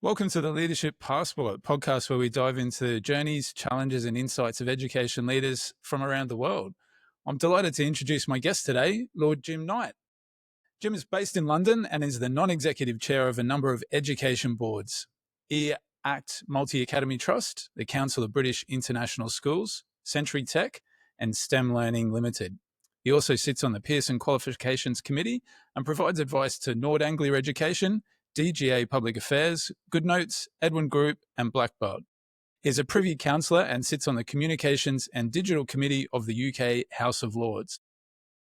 Welcome to the Leadership Passport podcast, where we dive into journeys, challenges, and insights of education leaders from around the world. I'm delighted to introduce my guest today, Lord Jim Knight. Jim is based in London and is the non-executive chair of a number of education boards: EACT Multi-Academy Trust, the Council of British International Schools, Century Tech, and STEM Learning Ltd. He also sits on the Pearson Qualifications Committee and provides advice to Nord Anglia Education, DGA Public Affairs, GoodNotes, Edwin Group and Blackbaud. He is a Privy Counsellor and sits on the Communications and Digital Committee of the UK House of Lords.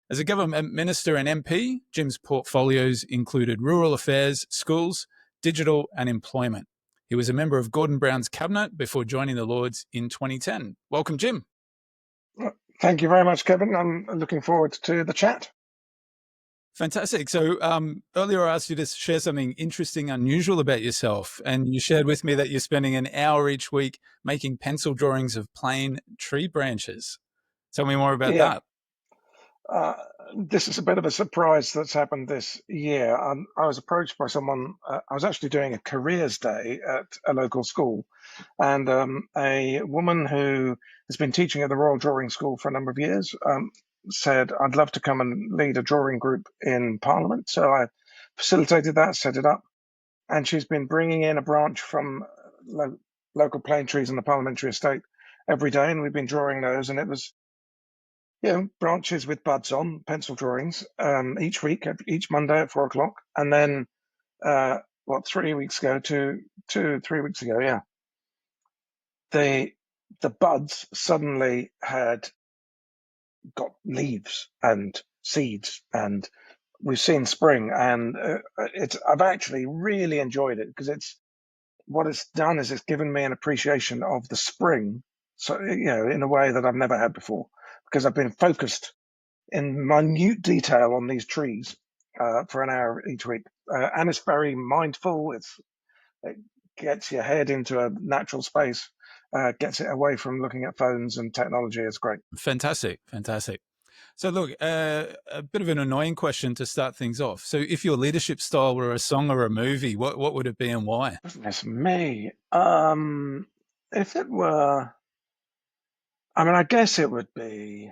As a government minister and MP, Jim's portfolios included rural affairs, schools, digital and employment. He was a member of Gordon Brown's cabinet before joining the Lords in 2010. Welcome, Jim. Thank you very much, Kevin. I'm looking forward to the chat. Fantastic. So earlier I asked you to share something interesting, unusual about yourself, and you shared with me that you're spending an hour each week making pencil drawings of plain tree branches. Tell me more about that. This is a bit of a surprise that's happened this year. I was approached by someone. I was actually doing a careers day at a local school, and a woman who has been teaching at the Royal Drawing School for a number of years said, I'd love to come and lead a drawing group in Parliament. So I facilitated that, set it up, and she's been bringing in a branch from local plane trees in the parliamentary estate every day, and we've been drawing those, and it was branches with buds on, pencil drawings, each week, each Monday at 4:00. And then, 3 weeks ago, 3 weeks ago, the buds suddenly had got leaves and seeds, and we've seen spring, and I've actually really enjoyed it, because what it's done is it's given me an appreciation of the spring, so in a way that I've never had before, because I've been focused in minute detail on these trees for an hour each week, and it's very mindful. It gets your head into a natural space, gets it away from looking at phones and technology. It's great. Fantastic. So look, a bit of an annoying question to start things off. So if your leadership style were a song or a movie, what would it be and why? Goodness me. If it were, I guess it would be,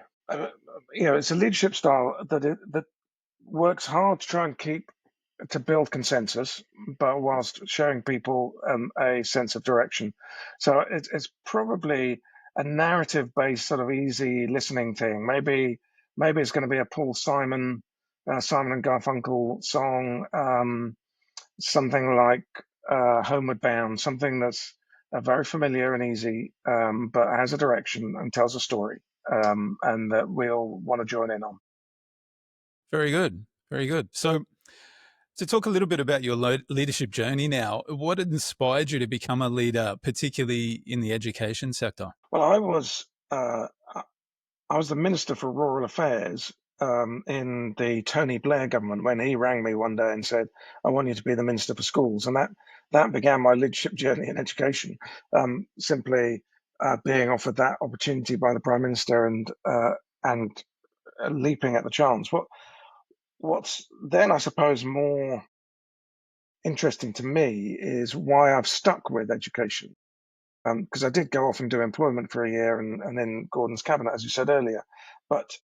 it's a leadership style that works hard to try and to build consensus, but whilst showing people a sense of direction. So it's probably a narrative-based sort of easy listening thing. Maybe it's going to be a Paul Simon and Garfunkel song, something like Homeward Bound, something that's very familiar and easy, but has a direction and tells a story, and that we'll want to join in on. Very good. So to talk a little bit about your leadership journey now, what inspired you to become a leader, particularly in the education sector? Well, I was the Minister for Rural Affairs in the Tony Blair government, when he rang me one day and said, I want you to be the Minister for Schools. And that began my leadership journey in education, simply being offered that opportunity by the Prime Minister and leaping at the chance. What's then, I suppose, more interesting to me is why I've stuck with education. Because I did go off and do employment for a year and then Gordon's cabinet, as you said earlier. But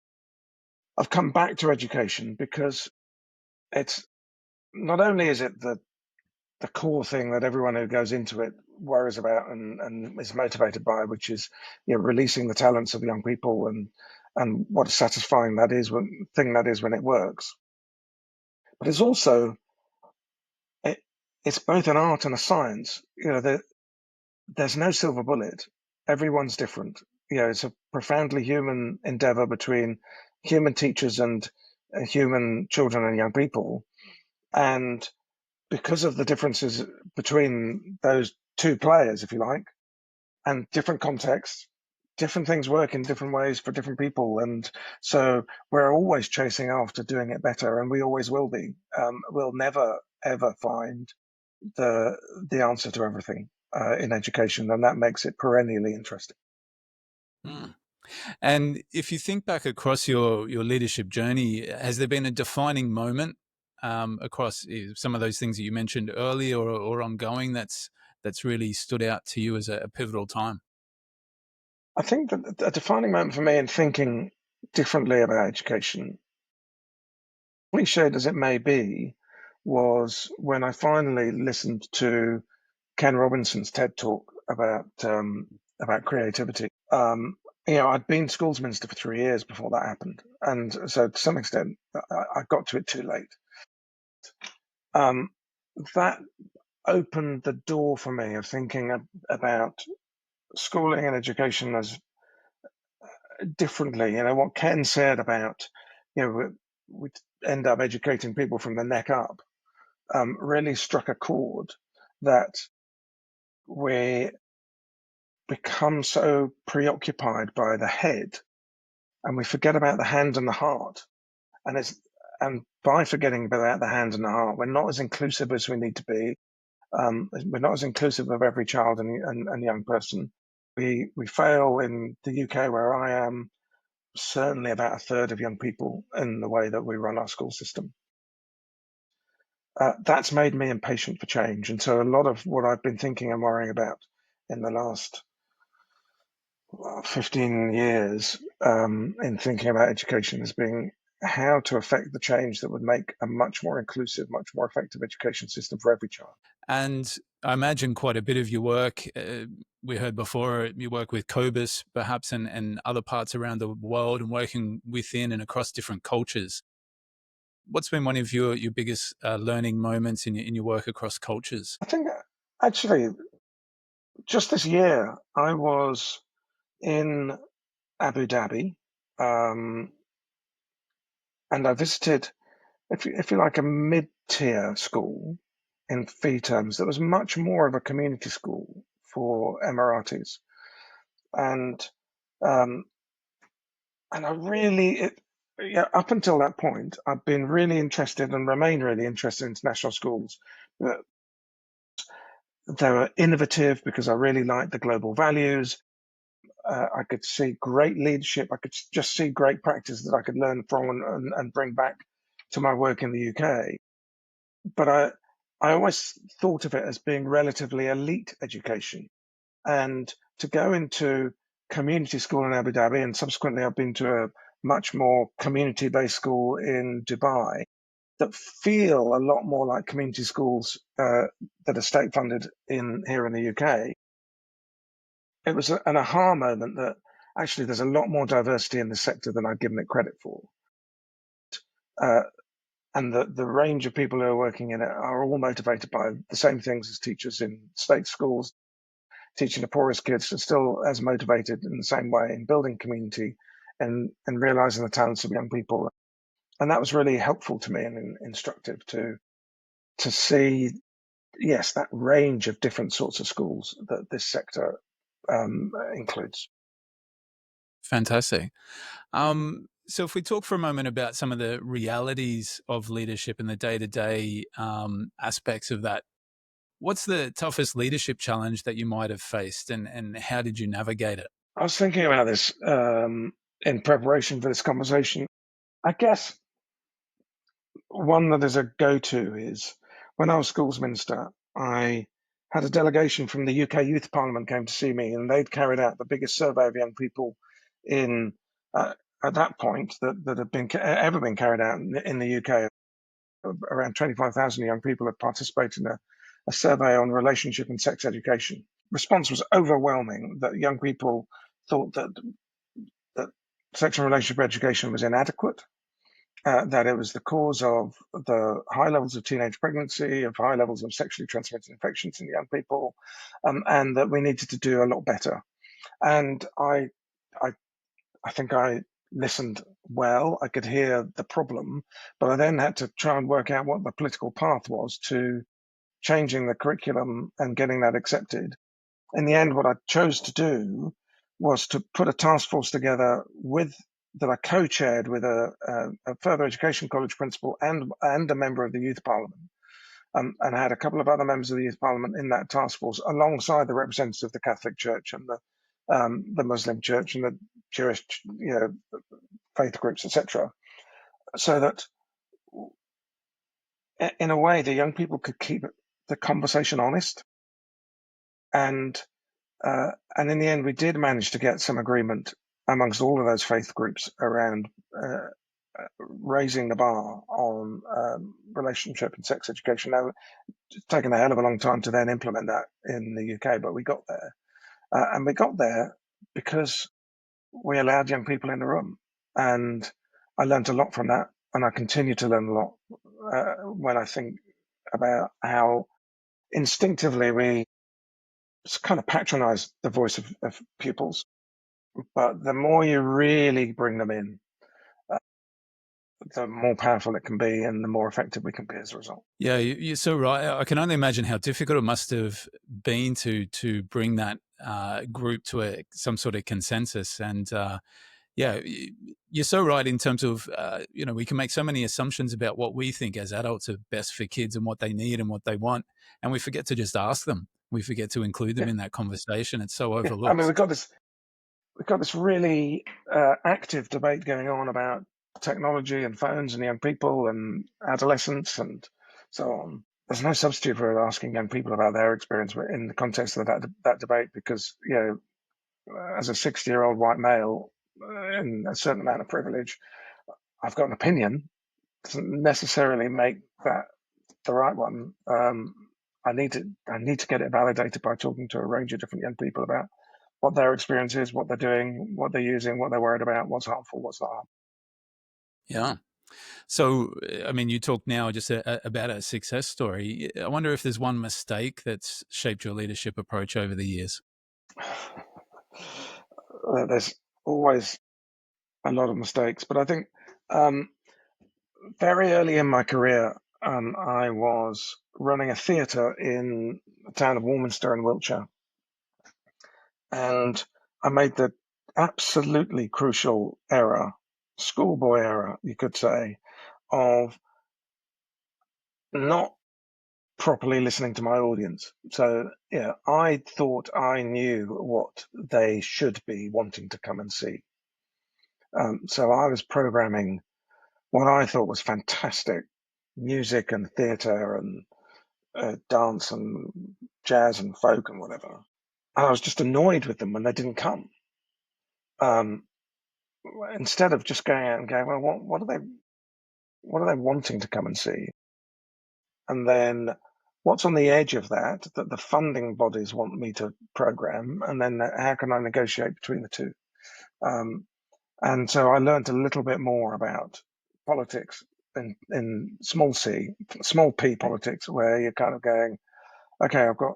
I've come back to education because it's not only is it the core thing that everyone who goes into it worries about and is motivated by, which is releasing the talents of young people and what a satisfying thing that is when it works. But it's also it's both an art and a science. There's no silver bullet. Everyone's different. It's a profoundly human endeavor between human teachers and human children and young people. And because of the differences between those two players, if you like, and different contexts, different things work in different ways for different people. And so we're always chasing after doing it better, and we always will be. We'll never, ever find the answer to everything in education, and that makes it perennially interesting. And if you think back across your leadership journey, has there been a defining moment across some of those things that you mentioned earlier or ongoing that's really stood out to you as a pivotal time? I think that a defining moment for me in thinking differently about education, cliched as it may be, was when I finally listened to Ken Robinson's TED talk about creativity. I'd been schools minister for 3 years before that happened, and so to some extent, I got to it too late. That opened the door for me of thinking about schooling and education as differently. What Ken said about, we end up educating people from the neck up, really struck a chord that we become so preoccupied by the head and we forget about the hand and the heart. And by forgetting about the hand and the heart, we're not as inclusive as we need to be. We're not as inclusive of every child and young person. We fail in the UK, where I am, certainly about a third of young people in the way that we run our school system. That's made me impatient for change. And so a lot of what I've been thinking and worrying about in the last 15 years in thinking about education has been how to affect the change that would make a much more inclusive, much more effective education system for every child. And I imagine quite a bit of your work, we heard before, you work with COBIS perhaps and other parts around the world and working within and across different cultures. What's been one of your biggest learning moments in your work across cultures? I think actually just this year I was in Abu Dhabi, and I visited, if you like, a mid-tier school in fee terms that was much more of a community school for Emiratis, and um, I really, up until that point, I've been really interested and remain really interested in international schools. They were innovative because I really liked the global values. I could see great leadership. I could just see great practice that I could learn from and bring back to my work in the UK. But I always thought of it as being relatively elite education. And to go into community school in Abu Dhabi, and subsequently I've been to a much more community-based school in Dubai that feel a lot more like community schools that are state-funded here in the UK. It was an aha moment that actually there's a lot more diversity in the sector than I'd given it credit for. Uh, and the range of people who are working in it are all motivated by the same things as teachers in state schools. Teaching the poorest kids are still as motivated in the same way in building community and realizing the talents of young people. And that was really helpful to me and instructive to see, yes, that range of different sorts of schools that this sector includes. Fantastic. So if we talk for a moment about some of the realities of leadership and the day-to-day aspects of that, what's the toughest leadership challenge that you might have faced and how did you navigate it? I was thinking about this in preparation for this conversation. I guess one that is a go-to is when I was schools minister, I had a delegation from the UK Youth Parliament came to see me, and they'd carried out the biggest survey of young people in at that point that had been ever been carried out in the UK. Around 25,000 young people had participated in a survey on relationship and sex education. Response was overwhelming that young people thought that sexual and relationship education was inadequate, that it was the cause of the high levels of teenage pregnancy, of high levels of sexually transmitted infections in young people, and that we needed to do a lot better. And I think I listened well. I could hear the problem, but I then had to try and work out what the political path was to changing the curriculum and getting that accepted. In the end, what I chose to do was to put a task force together that I co-chaired with a further education college principal and a member of the youth parliament. And I had a couple of other members of the youth parliament in that task force, alongside the representatives of the Catholic Church and the Muslim Church and the Jewish, faith groups, etc. So that in a way, the young people could keep the conversation honest, and in the end, we did manage to get some agreement amongst all of those faith groups around raising the bar on relationship and sex education. Now, it's taken a hell of a long time to then implement that in the UK, but we got there. And we got there because we allowed young people in the room. And I learned a lot from that. And I continue to learn a lot when I think about how instinctively we kind of patronize the voice of pupils. But the more you really bring them in, the more powerful it can be and the more effective we can be as a result. Yeah, you're so right. I can only imagine how difficult it must have been to bring that group to some sort of consensus. And yeah, you're so right in terms of, we can make so many assumptions about what we think as adults are best for kids and what they need and what they want. And we forget to just ask them. We forget to include them Yeah. in that conversation. It's so I overlooked. mean, we've got this really active debate going on about technology and phones and young people and adolescents and so on. There's no substitute for asking young people about their experience in the context of that debate, because as a 60-year-old white male in a certain amount of privilege, I've got an opinion. Doesn't necessarily make that the right one. I need to get it validated by talking to a range of different young people about what their experience is, what they're doing, what they're using, what they're worried about, what's harmful, what's not harmful. Yeah. So, I mean, you talk now just about a success story. I wonder if there's one mistake that's shaped your leadership approach over the years. There's always a lot of mistakes, but I think very early in my career, I was running a theatre in the town of Warminster in Wiltshire, and I made the absolutely crucial error, schoolboy error, you could say, of not properly listening to my audience. So, I thought I knew what they should be wanting to come and see. So I was programming what I thought was fantastic music and theatre and dance and jazz and folk and whatever. I was just annoyed with them when they didn't come. Um, Instead of just going out and going, well, what are they wanting to come and see? And then what's on the edge of that the funding bodies want me to program, and then how can I negotiate between the two? And so I learned a little bit more about politics in small p politics, where you're kind of going, okay, I've got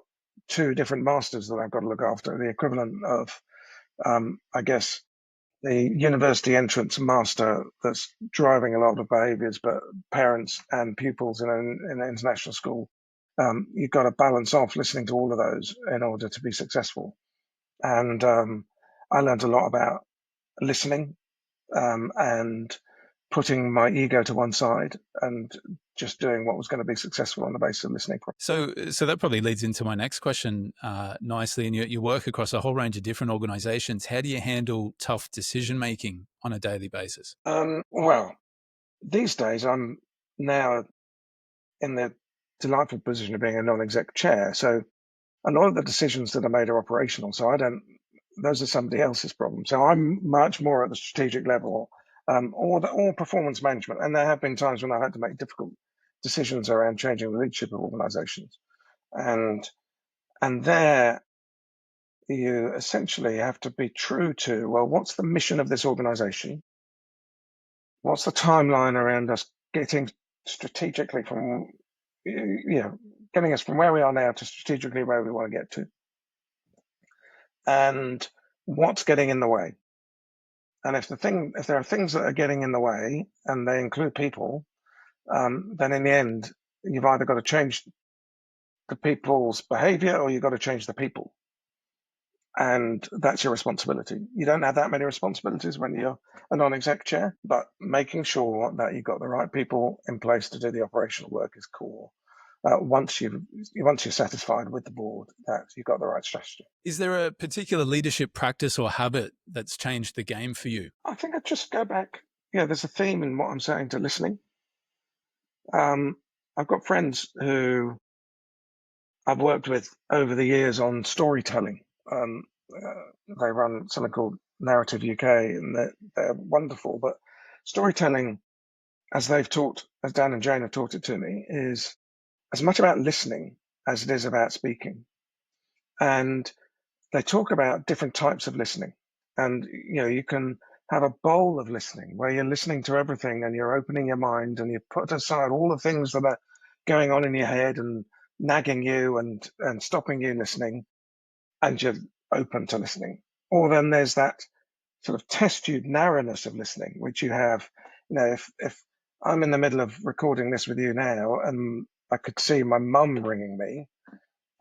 two different masters that I've got to look after, the equivalent of, I guess, the university entrance master that's driving a lot of behaviours, but parents and pupils in an international school. You've got to balance off listening to all of those in order to be successful. And I learned a lot about listening and putting my ego to one side and just doing what was going to be successful on the basis of listening. So that probably leads into my next question nicely. And you work across a whole range of different organizations. How do you handle tough decision making on a daily basis? Well, these days I'm now in the delightful position of being a non-exec chair. So a lot of the decisions that are made are operational. So those are somebody else's problems. So I'm much more at the strategic level, or performance management. And there have been times when I've had to make difficult decisions around changing the leadership of organizations. And there you essentially have to be true to, well, what's the mission of this organization? What's the timeline around us getting strategically from, getting us from where we are now to strategically where we want to get to? And what's getting in the way? And if there are things that are getting in the way, and they include people, then in the end, you've either got to change the people's behavior or you've got to change the people. And that's your responsibility. You don't have that many responsibilities when you're a non-exec chair, but making sure that you've got the right people in place to do the operational work is core. Once you're satisfied with the board that you've got the right strategy. Is there a particular leadership practice or habit that's changed the game for you? I think I'd just go back. There's a theme in what I'm saying to listening. I've got friends who I've worked with over the years on storytelling. They run something called Narrative UK, and they're wonderful. But storytelling, as Dan and Jane have taught it to me, is as much about listening as it is about speaking. And they talk about different types of listening. And, you can have a bowl of listening where you're listening to everything and you're opening your mind and you put aside all the things that are going on in your head and nagging you and stopping you listening, and you're open to listening. Or then there's that sort of test tube narrowness of listening, which you have, if I'm in the middle of recording this with you now and I could see my mum ringing me,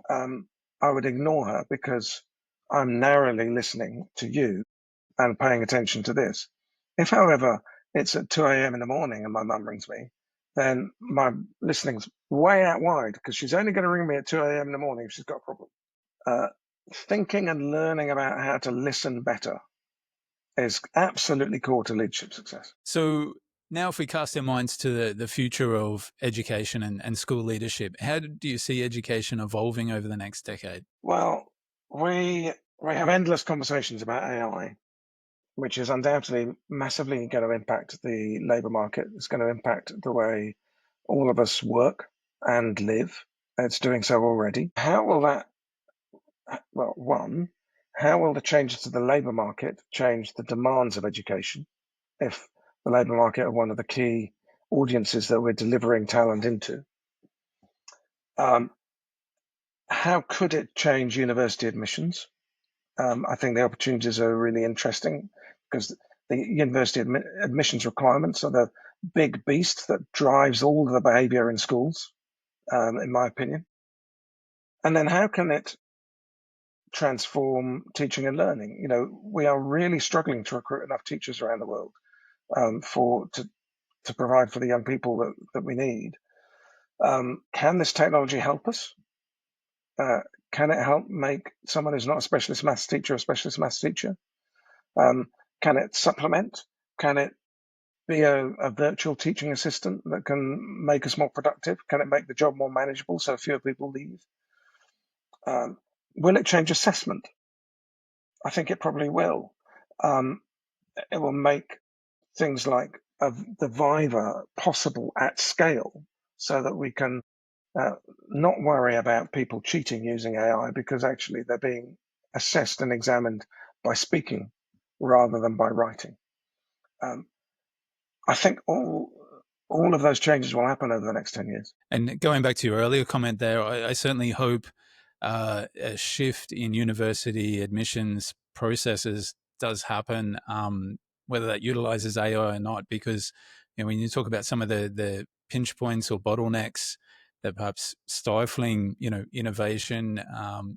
I would ignore her because I'm narrowly listening to you and paying attention to this. If, however, it's at 2 a.m. in the morning and my mum rings me, then my listening's way out wide because she's only going to ring me at 2 a.m. in the morning if she's got a problem. Thinking and learning about how to listen better is absolutely core to leadership success. So now if we cast our minds to the future of education and school leadership, how do you see education evolving over the next decade? Well, we have endless conversations about AI, which is undoubtedly massively going to impact the labour market. It's going to impact the way all of us work and live. It's doing so already. How will that, well, one, how will the changes to the labour market change the demands of education if the labour market are one of the key audiences that we're delivering talent into? How could it change university admissions? I think the opportunities are really interesting because the university admissions requirements are the big beast that drives all the behaviour in schools, in my opinion. And then how can it transform teaching and learning? We are really struggling to recruit enough teachers around the world to provide for the young people that we need. Can this technology help us? Can it help make someone who's not a specialist maths teacher a specialist maths teacher? Can it supplement? Can it be a virtual teaching assistant that can make us more productive? Can it make the job more manageable so fewer people leave? Will it change assessment? I think it probably will. It will make things like the Viva possible at scale so that we can not worry about people cheating using AI because actually they're being assessed and examined by speaking rather than by writing. I think all of those changes will happen over the next 10 years. And going back to your earlier comment there, I certainly hope a shift in university admissions processes does happen, whether that utilizes AI or not, because when you talk about some of the pinch points or bottlenecks that perhaps stifling, innovation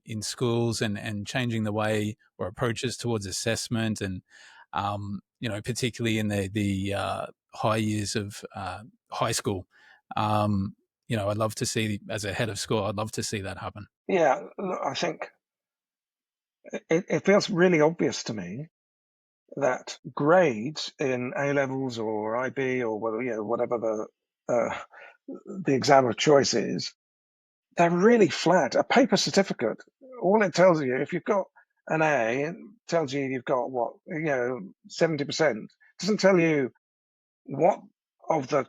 in schools and changing the way or approaches towards assessment and, particularly in the high years of high school. I'd love to see, as a head of school, I'd love to see that happen. Yeah, look, I think it feels really obvious to me that grades in A levels or IB or whatever the exam of choice is, they're really flat. A paper certificate, all it tells you, if you've got an A, it tells you you've got 70%. It doesn't tell you what of the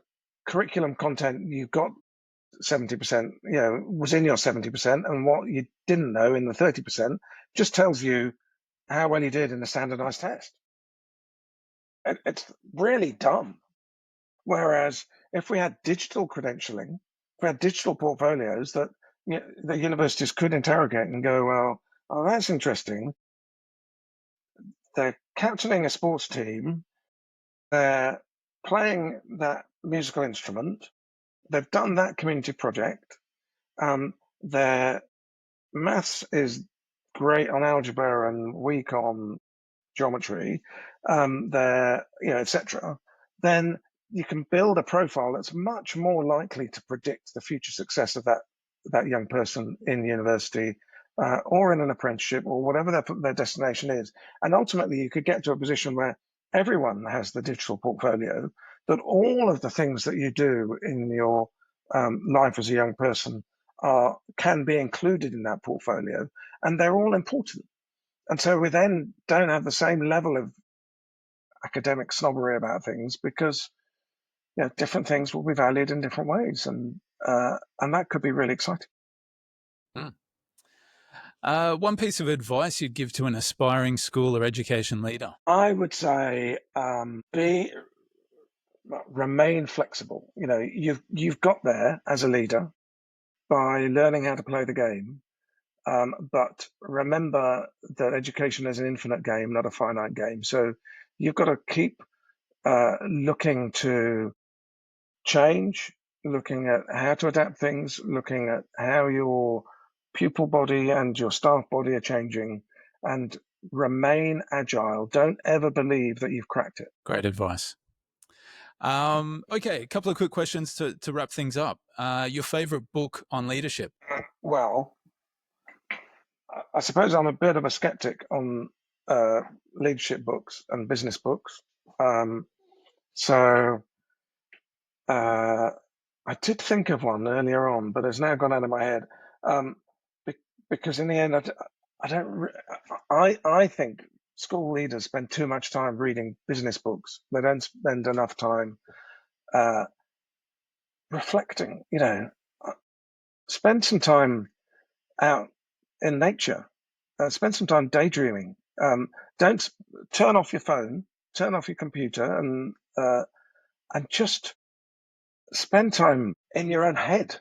curriculum content you've got 70%, was in your 70% and what you didn't know in the 30%, just tells you how well you did in the standardized test. It's really dumb. Whereas if we had digital credentialing, if we had digital portfolios that the universities could interrogate and go, well, oh, that's interesting. They're captaining a sports team. They're playing that musical instrument. They've done that community project. Their maths is great on algebra and weak on geometry, etc. Then you can build a profile that's much more likely to predict the future success of that young person in university or in an apprenticeship or whatever their destination is. And ultimately, you could get to a position where everyone has the digital portfolio, that all of the things that you do in your life as a young person can be included in that portfolio, and they're all important. And so we then don't have the same level of academic snobbery about things, because different things will be valued in different ways, and that could be really exciting. One piece of advice you'd give to an aspiring school or education leader? I would say remain flexible. You've got there as a leader by learning how to play the game, but remember that education is an infinite game, not a finite game. So you've got to keep looking to change, looking at how to adapt things, looking at how your pupil body and your staff body are changing, and remain agile. Don't ever believe that you've cracked it. Great advice. Okay, a couple of quick questions to wrap things up. Your favorite book on leadership? Well, I suppose I'm a bit of a skeptic on leadership books and business books. So I did think of one earlier on, but it's now gone out of my head. Because in the end, I think school leaders spend too much time reading business books. They don't spend enough time reflecting. Spend some time out in nature. Spend some time daydreaming. Don't turn off your phone, turn off your computer, and just spend time in your own head.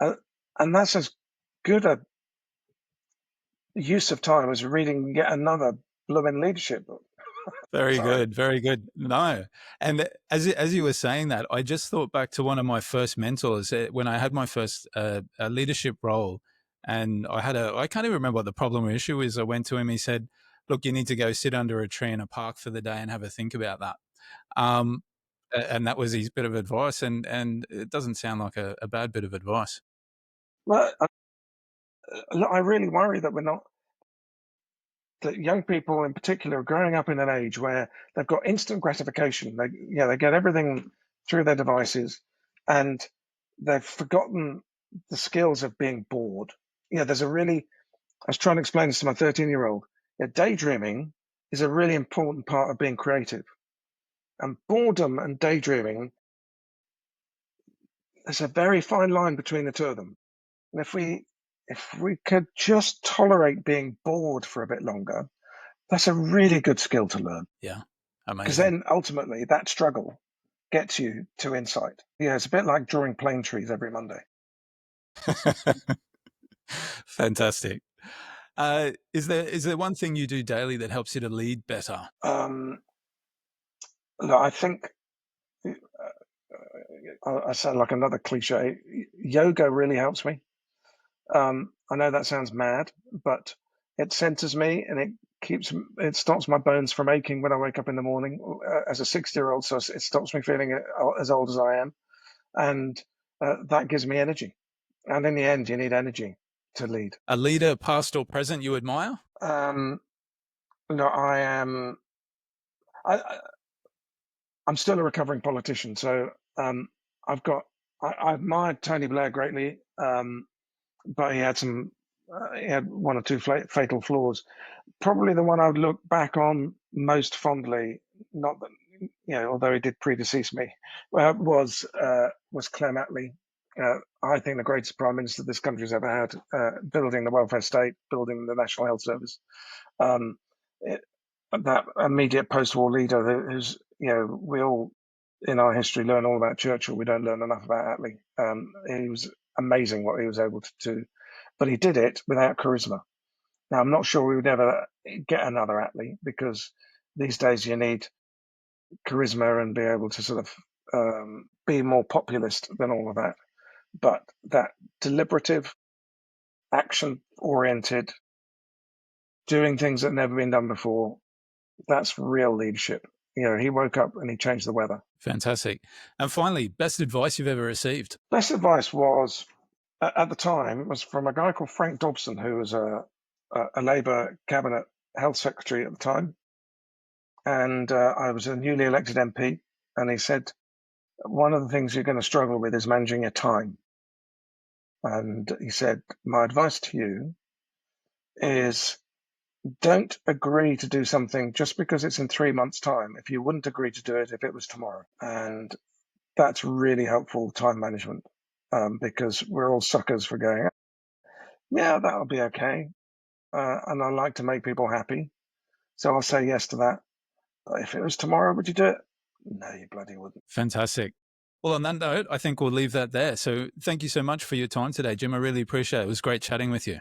And that's as good a use of time as reading yet another blooming leadership book. Very good, very good. No, and as you were saying that, I just thought back to one of my first mentors when I had my first leadership role, and I can't even remember what the problem or issue is. I went to him. He said, "Look, you need to go sit under a tree in a park for the day and have a think about that." And that was his bit of advice, and it doesn't sound like a bad bit of advice. Well, I really worry that young people in particular are growing up in an age where they've got instant gratification. They get everything through their devices, and they've forgotten the skills of being bored. I was trying to explain this to my 13-year-old. Daydreaming is a really important part of being creative, and boredom and daydreaming, there's a very fine line between the two of them. And if we could just tolerate being bored for a bit longer, that's a really good skill to learn. Yeah, Because amazing. then ultimately that struggle gets you to insight. It's a bit like drawing plane trees every Monday. Fantastic. Is there one thing you do daily that helps you to lead better? I think I sound like another cliche. Yoga really helps me. I know that sounds mad, but it centers me, and it stops my bones from aching when I wake up in the morning as a 60-year-old. So it stops me feeling as old as I am, and that gives me energy. And in the end, you need energy to lead. A leader, past or present, you admire? No, I'm still a recovering politician, so I admired Tony Blair greatly, but he had one or two fatal flaws. Probably the one I would look back on most fondly, not that although he did predecease me, was Clem Attlee. I think the greatest prime minister this country's ever had, building the welfare state, building the National Health Service. That immediate post-war leader who's, we all in our history learn all about Churchill. We don't learn enough about Attlee. He was amazing what he was able to do, but he did it without charisma. Now, I'm not sure we would ever get another Attlee, because these days you need charisma and be able to sort of be more populist than all of that. But that deliberative, action-oriented, doing things that never been done before, that's real leadership. He woke up and he changed the weather. Fantastic. And finally, best advice you've ever received? Best advice was, at the time, was from a guy called Frank Dobson, who was a Labour cabinet health secretary at the time. And I was a newly elected MP, and he said, one of the things you're going to struggle with is managing your time. And he said, my advice to you is don't agree to do something just because it's in 3 months' time if you wouldn't agree to do it if it was tomorrow. And that's really helpful time management, because we're all suckers for going, yeah, that'll be okay. And I like to make people happy. So I'll say yes to that. But if it was tomorrow, would you do it? No, you bloody wouldn't. Fantastic. Well, on that note, I think we'll leave that there. So thank you so much for your time today, Jim. I really appreciate it. It was great chatting with you.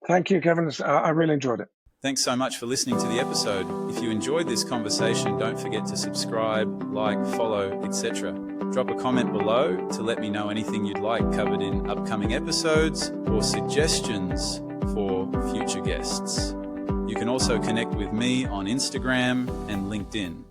Thank you, Kevin. I really enjoyed it. Thanks so much for listening to the episode. If you enjoyed this conversation, don't forget to subscribe, like, follow, etc. Drop a comment below to let me know anything you'd like covered in upcoming episodes or suggestions for future guests. You can also connect with me on Instagram and LinkedIn.